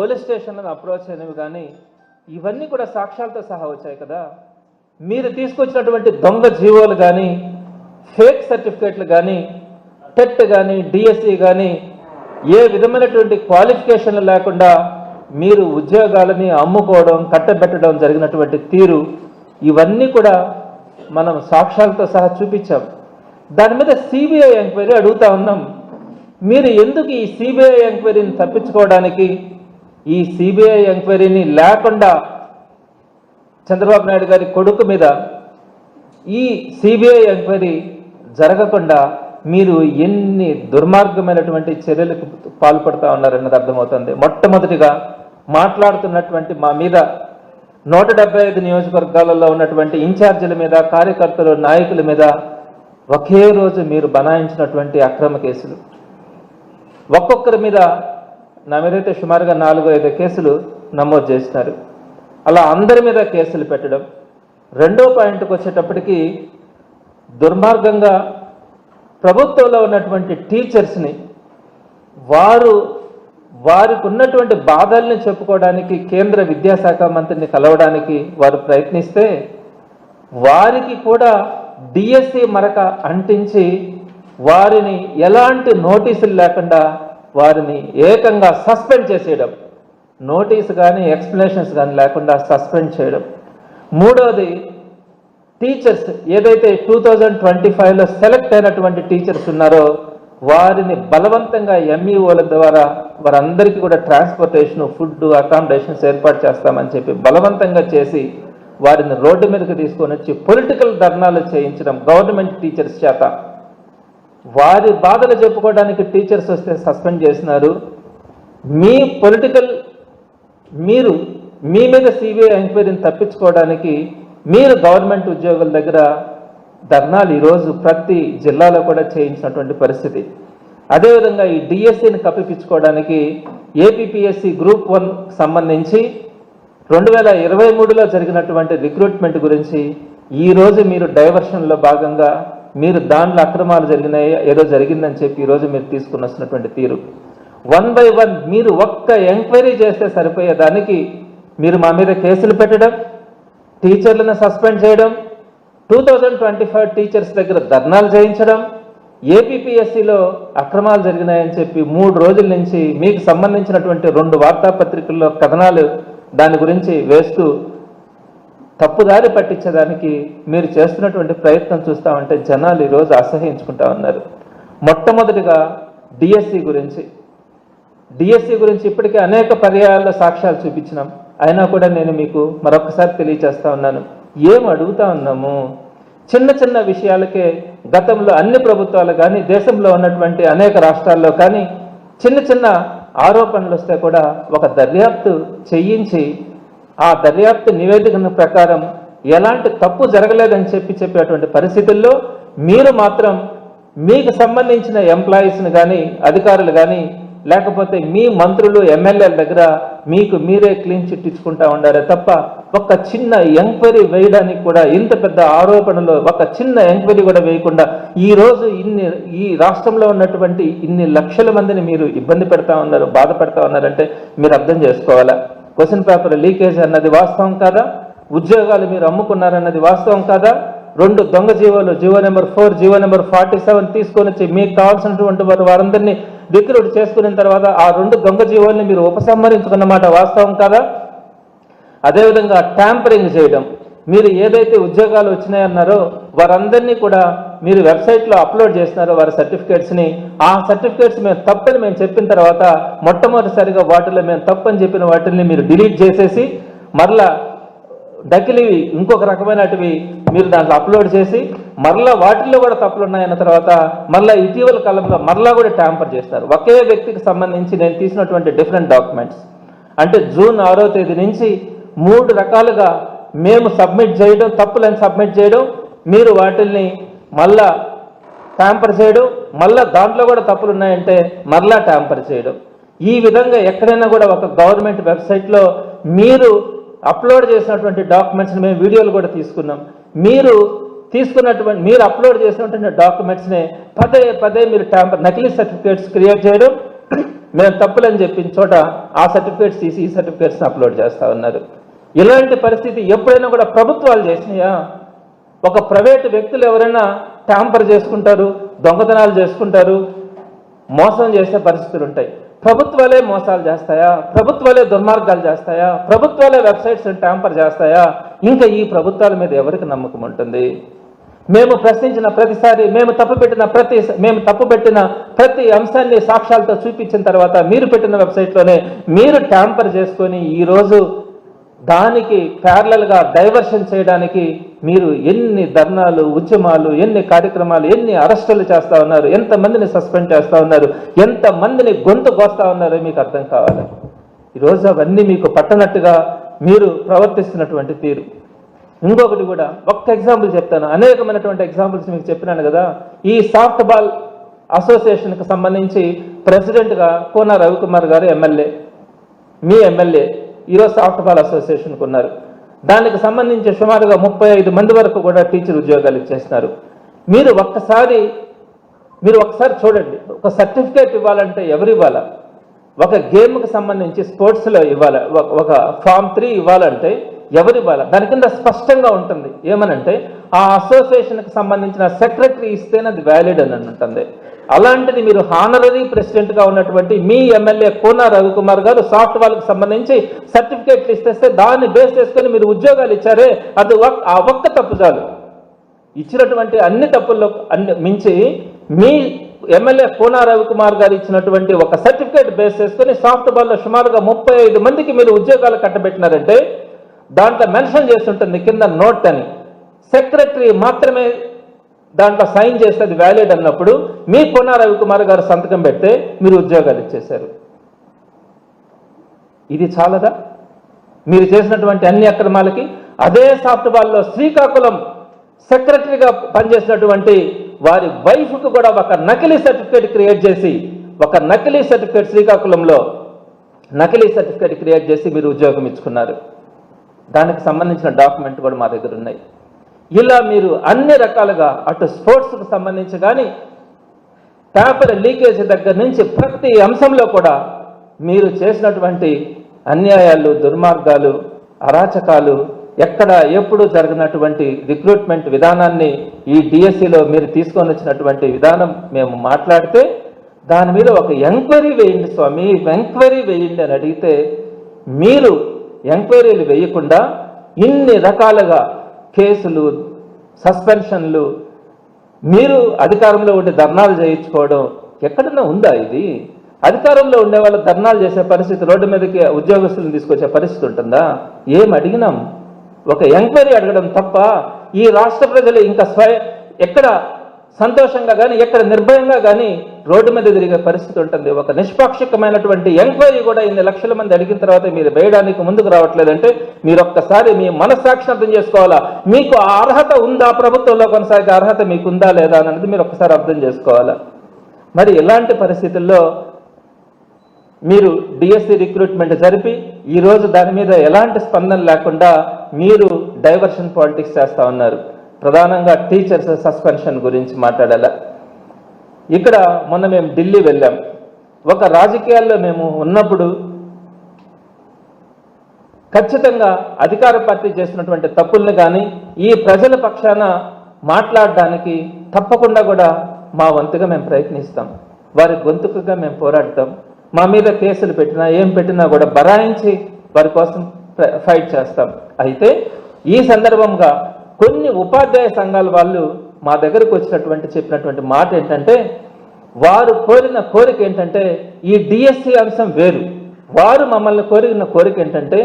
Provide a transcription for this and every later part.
Police స్టేషన్లను approach అయినవి కానీ ఇవన్నీ కూడా సాక్ష్యాలతో సహా వచ్చాయి కదా. మీరు తీసుకొచ్చినటువంటి దొంగ జీవోలు కానీ, ఫేక్ సర్టిఫికేట్లు కానీ, టెట్ కానీ, డిఎస్సి కానీ ఏ విధమైనటువంటి క్వాలిఫికేషన్లు లేకుండా మీరు ఉద్యోగాలని అమ్ముకోవడం, కట్టబెట్టడం జరిగినటువంటి తీరు ఇవన్నీ కూడా మనం సాక్ష్యాలతో సహా చూపించాం. దాని మీద సిబిఐ ఎంక్వైరీ అడుగుతా ఉన్నాం. మీరు ఎందుకు ఈ సిబిఐ ఎంక్వైరీని తప్పించుకోవడానికి, ఈ సిబిఐ ఎంక్వైరీని లేకుండా చంద్రబాబు నాయుడు గారి కొడుకు మీద ఈ సిబిఐ ఎంక్వైరీ జరగకుండా మీరు ఎన్ని దుర్మార్గమైనటువంటి చర్యలకు పాల్పడతా ఉన్నారన్నది అర్థమవుతుంది. మొట్టమొదటిగా మాట్లాడుతున్నటువంటి మా మీద 175 నియోజకవర్గాలలో ఉన్నటువంటి ఇన్ఛార్జీల మీద, కార్యకర్తలు, నాయకుల మీద ఒకే రోజు మీరు బనాయించినటువంటి అక్రమ కేసులు, ఒక్కొక్కరి మీద నా మీదైతే సుమారుగా 4-5 కేసులు నమోదు చేసినారు. అలా అందరి మీద కేసులు పెట్టడం. రెండో పాయింట్కి వచ్చేటప్పటికి దుర్మార్గంగా ప్రభుత్వంలో ఉన్నటువంటి టీచర్స్ని వారికి ఉన్నటువంటి బాధల్ని చెప్పుకోవడానికి కేంద్ర విద్యాశాఖ మంత్రిని కలవడానికి వారు ప్రయత్నిస్తే వారికి కూడా డిఎస్సి మరక అంటించి వారిని ఎలాంటి నోటీసులు లేకుండా వారిని ఏకంగా సస్పెండ్ చేసేయడం, నోటీసు కానీ ఎక్స్ప్లెనేషన్స్ కానీ లేకుండా సస్పెండ్ చేయడం. మూడవది, టీచర్స్ ఏదైతే 2025లో సెలెక్ట్ అయినటువంటి టీచర్స్ ఉన్నారో వారిని బలవంతంగా ఎంఈఓల ద్వారా వారందరికీ కూడా ట్రాన్స్పోర్టేషన్, ఫుడ్, అకామిడేషన్స్ ఏర్పాటు చేస్తామని చెప్పి బలవంతంగా చేసి వారిని రోడ్డు మీదకి తీసుకొని వచ్చి పొలిటికల్ ధర్నాలు చేయించడం గవర్నమెంట్ టీచర్స్ చేత. వారి బాధలు చెప్పుకోవడానికి టీచర్స్ వస్తే సస్పెండ్ చేసినారు. మీరు మీ మీద సిబిఐ ఎంక్వైరీని తప్పించుకోవడానికి మీరు గవర్నమెంట్ ఉద్యోగుల దగ్గర ధర్నాలు ఈరోజు ప్రతి జిల్లాలో కూడా చేయించినటువంటి పరిస్థితి. అదేవిధంగా ఈ డిఎస్సిని కప్పిపించుకోవడానికి ఏపీపీఎస్సి గ్రూప్ 1 సంబంధించి 2023లో జరిగినటువంటి రిక్రూట్మెంట్ గురించి ఈరోజు మీరు డైవర్షన్లో భాగంగా మీరు దాంట్లో అక్రమాలు జరిగినాయి, ఏదో జరిగిందని చెప్పి ఈరోజు మీరు తీసుకుని వస్తున్నటువంటి తీరు. 1 by 1 మీరు ఒక్క ఎంక్వైరీ చేస్తే సరిపోయేదానికి మీరు మా మీద కేసులు పెట్టడం, టీచర్లను సస్పెండ్ చేయడం, 2025 టీచర్స్ దగ్గర ధర్నాలు చేయించడం, ఏపీపీఎస్సిలో అక్రమాలు జరిగినాయని చెప్పి 3 రోజుల నుంచి మీకు సంబంధించినటువంటి 2 వార్తాపత్రికల్లో కథనాలు దాని గురించి వేస్తూ తప్పుదారి పట్టించడానికి మీరు చేస్తున్నటువంటి ప్రయత్నం చూస్తామంటే జనాలు ఈరోజు అసహ్యించుకుంటా ఉన్నారు. మొట్టమొదటిగా డిఎస్సి గురించి ఇప్పటికే అనేక పర్యాయాల్లో సాక్ష్యాలు చూపించినాం. అయినా కూడా నేను మీకు మరొకసారి తెలియజేస్తా ఉన్నాను. ఏం అడుగుతా ఉన్నాము? చిన్న చిన్న విషయాలకే గతంలో అన్ని ప్రభుత్వాలు కానీ దేశంలో ఉన్నటువంటి అనేక రాష్ట్రాల్లో కానీ చిన్న చిన్న ఆరోపణలు వస్తే కూడా ఒక దర్యాప్తు చేయించి ఆ దర్యాప్తు నివేదిక ప్రకారం ఎలాంటి తప్పు జరగలేదని చెప్పేటువంటి పరిస్థితుల్లో మీరు మాత్రం మీకు సంబంధించిన ఎంప్లాయీస్ని కానీ, అధికారులు కానీ, లేకపోతే మీ మంత్రులు, ఎమ్మెల్యేల దగ్గర మీకు మీరే క్లీన్ చిట్ ఇచ్చుకుంటా ఉండారే తప్ప ఒక చిన్న ఎంక్వైరీ వేయడానికి కూడా, ఇంత పెద్ద ఆరోపణలో ఒక చిన్న ఎంక్వైరీ కూడా వేయకుండా ఈరోజు ఈ రాష్ట్రంలో ఉన్నటువంటి ఇన్ని లక్షల మందిని మీరు ఇబ్బంది పెడతా ఉన్నారు, బాధ పెడతా ఉన్నారంటే మీరు అర్థం చేసుకోవాలా? క్వశ్చన్ పేపర్ లీకేజ్ అన్నది వాస్తవం కాదా? ఉద్యోగాలు మీరు అమ్ముకున్నారన్నది వాస్తవం కాదా? 2 దొంగ జీవోలు, జీవో నెంబర్ 4, జీవో నెంబర్ 47 తీసుకొని వచ్చి మీకు కావాల్సినటువంటి వారందరినీ రిక్రూట్ చేసుకున్న తర్వాత ఆ 2 దొంగ జీవోల్ని మీరు ఉపసంహరించుకున్నమాట వాస్తవం కాదా? అదేవిధంగా ట్యాంపరింగ్ చేయడం, మీరు ఏదైతే ఉద్యోగాలు వచ్చినాయన్నారో వారందరినీ కూడా మీరు వెబ్సైట్లో అప్లోడ్ చేసినారో వారి సర్టిఫికేట్స్ని, ఆ సర్టిఫికేట్స్ మేము తప్పని మేము చెప్పిన తర్వాత మొట్టమొదటిసారిగా వాటిలో మేము తప్పని చెప్పిన వాటిని మీరు డిలీట్ చేసేసి మరలా డకిలివి ఇంకొక రకమైనటివి మీరు దాంట్లో అప్లోడ్ చేసి మరలా వాటిల్లో కూడా తప్పులు ఉన్నాయన్న తర్వాత మరలా ఇటీవల కాలంలో మరలా కూడా ట్యాంపర్ చేస్తారు. ఒకే వ్యక్తికి సంబంధించి నేను తీసినటువంటి డిఫరెంట్ డాక్యుమెంట్స్ అంటే జూన్ 6వ తేదీ నుంచి 3 రకాలుగా మేము సబ్మిట్ చేయడం, తప్పులను సబ్మిట్ చేయడం, మీరు వాటిల్ని మళ్ళా ట్యాంపర్ చేయడం, మళ్ళా దాంట్లో కూడా తప్పులు ఉన్నాయంటే మరలా ట్యాంపర్ చేయడం. ఈ విధంగా ఎక్కడైనా కూడా ఒక గవర్నమెంట్ వెబ్సైట్లో మీరు అప్లోడ్ చేసినటువంటి డాక్యుమెంట్స్ని మేము వీడియోలు కూడా తీసుకున్నాం. మీరు అప్లోడ్ చేసినటువంటి డాక్యుమెంట్స్ని పదే మీరు నకిలీ సర్టిఫికేట్స్ క్రియేట్ చేయడం, మేము తప్పులని చెప్పిన చోట ఆ సర్టిఫికేట్స్ తీసి ఈ సర్టిఫికేట్స్ని అప్లోడ్ చేస్తూ ఉన్నారు. ఇలాంటి పరిస్థితి ఎప్పుడైనా కూడా ప్రభుత్వాలు చేసినాయా? ఒక ప్రైవేటు వ్యక్తులు ఎవరైనా ట్యాంపర్ చేసుకుంటారు, దొంగతనాలు చేసుకుంటారు, మోసం చేసే పరిస్థితులు ఉంటాయి. ప్రభుత్వాలే మోసాలు చేస్తాయా? ప్రభుత్వాలే దుర్మార్గాలు చేస్తాయా? ప్రభుత్వాలే వెబ్సైట్స్ ట్యాంపర్ చేస్తాయా? ఇంకా ఈ ప్రభుత్వాల మీద ఎవరికి నమ్మకం ఉంటుంది? మేము ప్రశ్నించిన ప్రతిసారి, మేము తప్పుపెట్టిన ప్రతి అంశాన్ని సాక్ష్యాలతో చూపించిన తర్వాత మీరు పెట్టిన వెబ్సైట్లోనే మీరు ట్యాంపర్ చేసుకొని ఈరోజు దానికి ప్యారలల్గా డైవర్షన్ చేయడానికి మీరు ఎన్ని ధర్నాలు, ఉద్యమాలు, ఎన్ని కార్యక్రమాలు, ఎన్ని అరెస్టులు చేస్తూ ఉన్నారు, ఎంతమందిని సస్పెండ్ చేస్తూ ఉన్నారు, ఎంతమందిని గొంతు కోస్తూ ఉన్నారో మీకు అర్థం కావాలి. ఈరోజు అవన్నీ మీకు పట్టనట్టుగా మీరు ప్రవర్తిస్తున్నటువంటి తీరు. ఇంకొకటి కూడా ఒక్క ఎగ్జాంపుల్ చెప్తాను, అనేకమైనటువంటి ఎగ్జాంపుల్స్ మీకు చెప్పినాను కదా. ఈ సాఫ్ట్ బాల్ అసోసియేషన్కి సంబంధించి ప్రెసిడెంట్గా కోన రవికుమార్ గారు ఎమ్మెల్యే, మీ ఎమ్మెల్యే ఈరోజు సాఫ్ట్ బాల్ అసోసియేషన్కి ఉన్నారు. దానికి సంబంధించి సుమారుగా 35 మంది వరకు కూడా టీచర్ ఉద్యోగాలు ఇచ్చేస్తున్నారు. మీరు ఒక్కసారి చూడండి, ఒక సర్టిఫికేట్ ఇవ్వాలంటే ఎవరు ఇవ్వాలా? ఒక గేమ్కి సంబంధించి స్పోర్ట్స్లో ఇవ్వాలి, ఒక ఫామ్ 3 ఇవ్వాలంటే ఎవరు ఇవ్వాలా? దాని కింద స్పష్టంగా ఉంటుంది ఏమనంటే ఆ అసోసియేషన్కి సంబంధించిన సెక్రటరీ ఇస్తేనే అది వ్యాలిడ్ అని ఉంటుంది. అలాంటిది మీరు హానరరీ ప్రెసిడెంట్గా ఉన్నటువంటి మీ ఎమ్మెల్యే కోన రవికుమార్ గారు సాఫ్ట్ బాల్కి సంబంధించి సర్టిఫికేట్లు ఇస్తే దాన్ని బేస్ చేసుకొని మీరు ఉద్యోగాలు ఇచ్చారే, అది ఆ ఒక్క తప్పు చాలు. ఇచ్చినటువంటి అన్ని తప్పుల్లో మించి మీ ఎమ్మెల్యే కోన రవికుమార్ గారు ఇచ్చినటువంటి ఒక సర్టిఫికేట్ బేస్ చేసుకొని సాఫ్ట్ బాల్లో సుమారుగా 35 మందికి మీరు ఉద్యోగాలు కట్టబెట్టినారంటే దాంట్లో మెన్షన్ చేస్తుంటుంది కింద నోట్ అని, సెక్రటరీ మాత్రమే దాంట్లో సైన్ చేస్తే అది వ్యాలిడ్ అన్నప్పుడు మీ కోన రవికుమార్ గారు సంతకం పెడితే మీరు ఉద్యోగాలు ఇచ్చేశారు. ఇది చాలదా? మీరు చేసినటువంటి అన్ని అక్రమాలకి అదే సాఫ్ట్ బాల్లో శ్రీకాకుళం సెక్రటరీగా పనిచేసినటువంటి వారి వైఫ్కు కూడా ఒక నకిలీ సర్టిఫికేట్ క్రియేట్ చేసి, శ్రీకాకుళంలో నకిలీ సర్టిఫికేట్ క్రియేట్ చేసి మీరు ఉద్యోగం ఇచ్చుకున్నారు. దానికి సంబంధించిన డాక్యుమెంట్ కూడా మా దగ్గర ఉన్నాయి. ఇలా మీరు అన్ని రకాలుగా అటు స్పోర్ట్స్కి సంబంధించి కానీ పేపర్ లీకేజ్ దగ్గర నుంచి ప్రతి అంశంలో కూడా మీరు చేసినటువంటి అన్యాయాలు, దుర్మార్గాలు, అరాచకాలు ఎక్కడ ఎప్పుడు జరిగినటువంటి రిక్రూట్మెంట్ విధానాన్ని ఈ డిఎస్సిలో మీరు తీసుకొని వచ్చినటువంటి విధానం మేము మాట్లాడితే దాని మీద ఒక ఎంక్వైరీ వేయండి స్వామి, ఎంక్వైరీ వేయండి అని అడిగితే మీరు ఎంక్వైరీలు వేయకుండా ఇన్ని రకాలుగా కేసులు, సస్పెన్షన్లు, మీరు అధికారంలో ఉండి ధర్నాలు చేయించుకోవడం ఎక్కడన్నా ఉందా? ఇది అధికారంలో ఉండే వాళ్ళు ధర్నాలు చేసే పరిస్థితి, రోడ్డు మీదకి ఉద్యోగస్తులను తీసుకొచ్చే పరిస్థితి ఉంటుందా? ఏం అడిగినాం? ఒక ఎంక్వైరీ అడగడం తప్ప ఈ రాష్ట్ర ప్రజలు ఇంకా ఎక్కడ సంతోషంగా కానీ ఎక్కడ నిర్భయంగా కానీ రోడ్డు మీద తిరిగే పరిస్థితి ఉంటుంది. ఒక నిష్పాక్షికమైనటువంటి ఎంక్వైరీ కూడా ఇన్ని లక్షల మంది అడిగిన తర్వాత మీరు వేయడానికి ముందుకు రావట్లేదంటే మీరు ఒక్కసారి మీ మనస్సాక్షి అర్థం చేసుకోవాలా. మీకు ఆ అర్హత ఉందా? ప్రభుత్వంలో కొనసాగే అర్హత మీకు ఉందా లేదా అన్నది మీరు ఒక్కసారి అర్థం చేసుకోవాలా. మరి ఇలాంటి పరిస్థితుల్లో మీరు డిఎస్సి రిక్రూట్మెంట్ జరిపి ఈరోజు దాని మీద ఎలాంటి స్పందన లేకుండా మీరు డైవర్షన్ పాలిటిక్స్ చేస్తూ ఉన్నారు. ప్రధానంగా టీచర్స్ సస్పెన్షన్ గురించి మాట్లాడాల. ఇక్కడ మొన్న మేము ఢిల్లీ వెళ్ళాం. ఒక రాజకీయాల్లో మేము ఉన్నప్పుడు ఖచ్చితంగా అధికార పార్టీ చేసినటువంటి తప్పుల్ని కానీ ఈ ప్రజల పక్షాన మాట్లాడడానికి తప్పకుండా కూడా మా వంతుగా మేము ప్రయత్నిస్తాం. వారి గొంతుకుగా మేము పోరాడతాం. మా మీద కేసులు పెట్టినా ఏం పెట్టినా కూడా బరాయించి వారి కోసం ఫైట్ చేస్తాం. అయితే ఈ సందర్భంగా కొన్ని ఉపాధ్యాయ సంఘాల వాళ్ళు మా దగ్గరకు వచ్చినటువంటి చెప్పినటువంటి మాట ఏంటంటే, వారు కోరిన కోరిక ఏంటంటే ఈ డిఎస్సి అంశం వేరు. వారు మమ్మల్ని కోరిన కోరిక ఏంటంటే,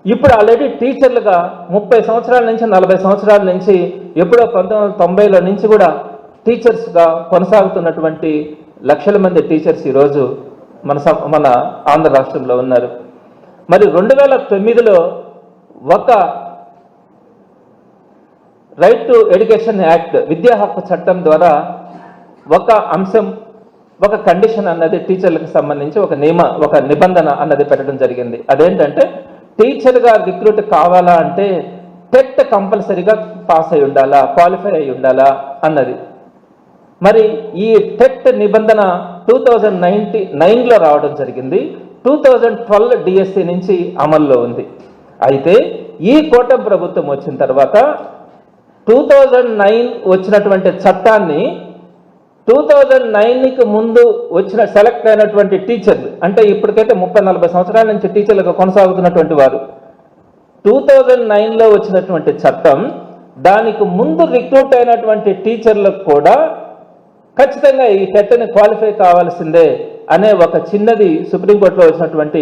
ఇప్పుడు ఆల్రెడీ టీచర్లుగా 30 సంవత్సరాల నుంచి 40 సంవత్సరాల నుంచి ఎప్పుడో 1990లో నుంచి కూడా టీచర్స్గా కొనసాగుతున్నటువంటి లక్షల మంది టీచర్స్ ఈరోజు మన ఆంధ్ర రాష్ట్రంలో ఉన్నారు. మరి 2009లో ఒక రైట్ టు ఎడ్యుకేషన్ యాక్ట్, విద్యా హక్కు చట్టం ద్వారా ఒక అంశం, ఒక కండిషన్ అన్నది టీచర్లకు సంబంధించి ఒక నిబంధన అన్నది పెట్టడం జరిగింది. అదేంటంటే టీచర్గా రిక్రూట్ కావాలా అంటే టెట్ కంపల్సరీగా పాస్ అయి ఉండాలా, క్వాలిఫై అయి ఉండాలా అన్నది. మరి ఈ టెట్ నిబంధన 2009లో రావడం జరిగింది. 2012 డిఎస్సి నుంచి అమల్లో ఉంది. అయితే ఈ కూటమి ప్రభుత్వం వచ్చిన తర్వాత 2009 వచ్చినటువంటి చట్టాన్ని 2009కి ముందు వచ్చిన సెలెక్ట్ అయినటువంటి టీచర్లు, అంటే ఇప్పటికైతే 30-40 సంవత్సరాల నుంచి టీచర్లుగా కొనసాగుతున్నటువంటి వారు, 2009లో వచ్చినటువంటి చట్టం దానికి ముందు రిక్రూట్ అయినటువంటి టీచర్లకు కూడా ఖచ్చితంగా ఈ టెట్ని క్వాలిఫై కావాల్సిందే అనే ఒక చిన్నది సుప్రీంకోర్టులో వచ్చినటువంటి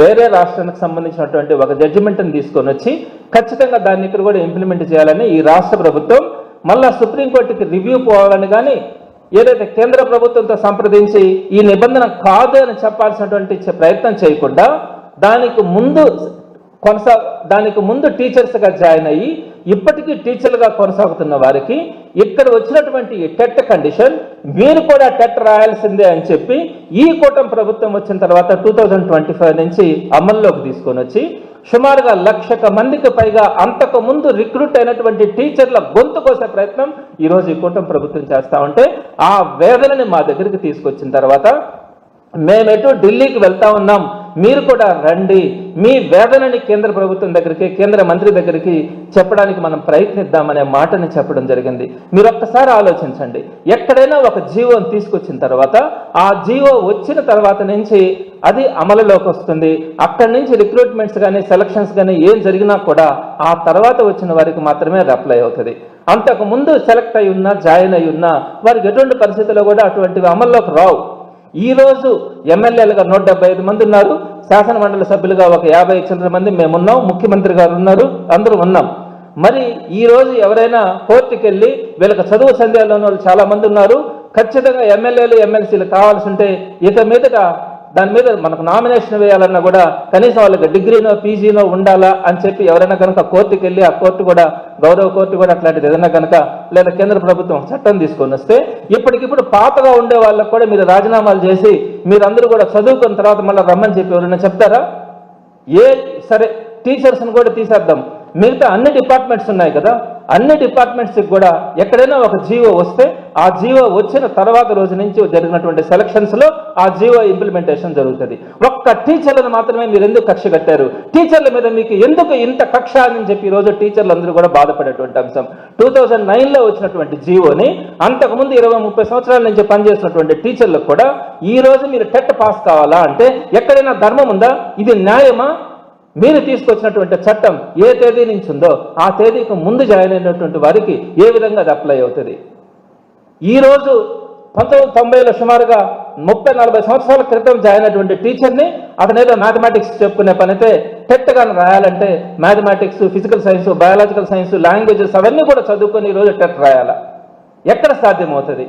వేరే రాష్ట్రానికి సంబంధించినటువంటి ఒక జడ్జిమెంట్ని తీసుకొని వచ్చి ఖచ్చితంగా దాన్ని ఇక్కడ కూడా ఇంప్లిమెంట్ చేయాలని ఈ రాష్ట్ర ప్రభుత్వం మళ్ళా సుప్రీంకోర్టుకి రివ్యూ పోవాలని కానీ ఏదైతే కేంద్ర ప్రభుత్వంతో సంప్రదించి ఈ నిబంధన కాదు అని చెప్పాల్సినటువంటి ప్రయత్నం చేయకుండా దానికి ముందు టీచర్స్గా జాయిన్ అయ్యి ఇప్పటికీ టీచర్లుగా కొనసాగుతున్న వారికి ఇక్కడ వచ్చినటువంటి టెట్ కండిషన్ మీరు కూడా టెట్ రాయాల్సిందే అని చెప్పి ఈ కూటమి ప్రభుత్వం వచ్చిన తర్వాత 2025 నుంచి అమల్లోకి తీసుకొని వచ్చి సుమారుగా 1,00,000 మందికి పైగా అంతకు ముందు రిక్రూట్ అయినటువంటి టీచర్ల గొంతు కోసే ప్రయత్నం ఈరోజు ఈ కూటమి ప్రభుత్వం చేస్తూ ఉంటే ఆ వేదనని మా దగ్గరికి తీసుకొచ్చిన తర్వాత మేమెటు ఢిల్లీకి వెళ్తా ఉన్నాం, మీరు కూడా రండి, మీ వేదనని కేంద్ర ప్రభుత్వం దగ్గరికి, కేంద్ర మంత్రి దగ్గరికి చెప్పడానికి మనం ప్రయత్నిద్దామనే మాటని చెప్పడం జరిగింది. మీరు ఒక్కసారి ఆలోచించండి, ఎక్కడైనా ఒక జీవోని తీసుకొచ్చిన తర్వాత ఆ జీవో వచ్చిన తర్వాత నుంచి అది అమలులోకి వస్తుంది. అక్కడి నుంచి రిక్రూట్మెంట్స్ కానీ సెలక్షన్స్ కానీ ఏం జరిగినా కూడా ఆ తర్వాత వచ్చిన వారికి మాత్రమే అది అప్లై అవుతుంది. అంతకు ముందు సెలెక్ట్ అయి ఉన్నా, జాయిన్ అయి ఉన్నా వారికి ఎటువంటి పరిస్థితుల్లో కూడా అటువంటివి అమల్లోకి రావు. ఈ రోజు ఎమ్మెల్యేలుగా 175 మంది ఉన్నారు, శాసన మండలి సభ్యులుగా ఒక 50 చిల్లర మంది మేమున్నాం, ముఖ్యమంత్రి గారు ఉన్నారు, అందరూ ఉన్నాం. మరి ఈ రోజు ఎవరైనా కోర్టుకి వెళ్ళి వీళ్ళకి చదువు సందేహాలు ఉన్న వాళ్ళు చాలా మంది ఉన్నారు, ఖచ్చితంగా ఎమ్మెల్యేలు ఎమ్మెల్సీలు కావాల్సి ఉంటే ఇక మీదట దాని మీద మనకు నామినేషన్ వేయాలన్నా కూడా కనీసం వాళ్ళకి డిగ్రీనో పీజీనో ఉండాలా అని చెప్పి ఎవరైనా కనుక కోర్టుకి వెళ్ళి ఆ కోర్టు కూడా గౌరవ కోర్టు కూడా అట్లాంటిది ఏదైనా కనుక లేదా కేంద్ర ప్రభుత్వం చట్టం తీసుకొని వస్తే ఇప్పటికిప్పుడు పాతగా ఉండే వాళ్ళకు కూడా మీరు రాజీనామాలు చేసి మీరందరూ కూడా చదువుకున్న తర్వాత మళ్ళీ రమ్మని చెప్పి ఎవరైనా చెప్తారా? సరే టీచర్స్ని కూడా తీసేద్దాం, మిగతా అన్ని డిపార్ట్మెంట్స్ ఉన్నాయి కదా, అన్ని డిపార్ట్మెంట్స్కి కూడా ఎక్కడైనా ఒక జీవో వస్తే ఆ జీవో వచ్చిన తర్వాత రోజు నుంచి జరిగినటువంటి సెలక్షన్స్లో ఆ జీవో ఇంప్లిమెంటేషన్ జరుగుతుంది. ఒక్క టీచర్లను మాత్రమే మీరు ఎందుకు కక్ష కట్టారు? టీచర్ల మీద మీకు ఎందుకు ఇంత కక్ష అని చెప్పి ఈరోజు టీచర్లు అందరూ కూడా బాధపడేటువంటి అంశం. 2009లో వచ్చినటువంటి జీవోని అంతకుముందు 20-30 సంవత్సరాల నుంచి పనిచేసినటువంటి టీచర్లకు కూడా ఈ రోజు మీరు టెట్ పాస్ కావాలా అంటే ఎక్కడైనా ధర్మం ఉందా? ఇది న్యాయమా? మీరు తీసుకొచ్చినటువంటి చట్టం ఏ తేదీ నుంచి ఉందో ఆ తేదీకి ముందు జాయిన్ అయినటువంటి వారికి ఏ విధంగా అది అప్లై అవుతుంది? ఈరోజు 1990లో సుమారుగా 30-40 సంవత్సరాల క్రితం జాయిన్ అయినటువంటి టీచర్ని అతనేదో మ్యాథమెటిక్స్ చెప్పుకునే పనితే టెట్ కానీ రాయాలంటే mathematics, physical science, biological science, languages అవన్నీ కూడా చదువుకొని ఈరోజు టెట్ రాయాలా? ఎక్కడ సాధ్యమవుతుంది?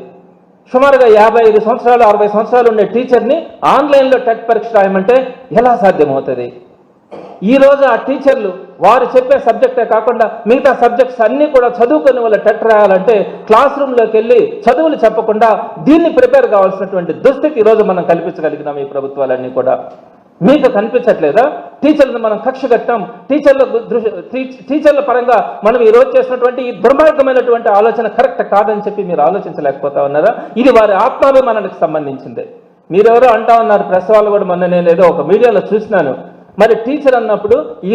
సుమారుగా 55 సంవత్సరాలు 60 సంవత్సరాలు ఉండే టీచర్ని ఆన్లైన్లో టెట్ పరీక్ష రాయమంటే ఎలా సాధ్యమవుతుంది? ఈ రోజు ఆ టీచర్లు వారు చెప్పే సబ్జెక్టే కాకుండా మిగతా సబ్జెక్ట్స్ అన్నీ కూడా చదువుకొని వాళ్ళ టెట్ రాయాలంటే క్లాస్ రూమ్లోకి వెళ్ళి చదువులు చెప్పకుండా దీన్ని ప్రిపేర్ కావాల్సినటువంటి దుస్థితి ఈరోజు మనం కల్పించగలిగినాం ఈ ప్రభుత్వాలన్నీ కూడా. మీకు కనిపించట్లేదా? టీచర్లను మనం కక్ష కట్టాం, టీచర్ల పరంగా మనం ఈరోజు చేసినటువంటి ఈ దుర్మార్గమైనటువంటి ఆలోచన కరెక్ట్ కాదని చెప్పి మీరు ఆలోచించలేకపోతా ఉన్నారా? ఇది వారి ఆత్మాభిమానానికి సంబంధించిందే. మీరెవరో అంటా ఉన్నారు, ప్రెస్ వాళ్ళు కూడా మొన్న నేను ఏదో ఒక మీడియాలో చూసినాను, మరి టీచర్ అన్నప్పుడు ఈ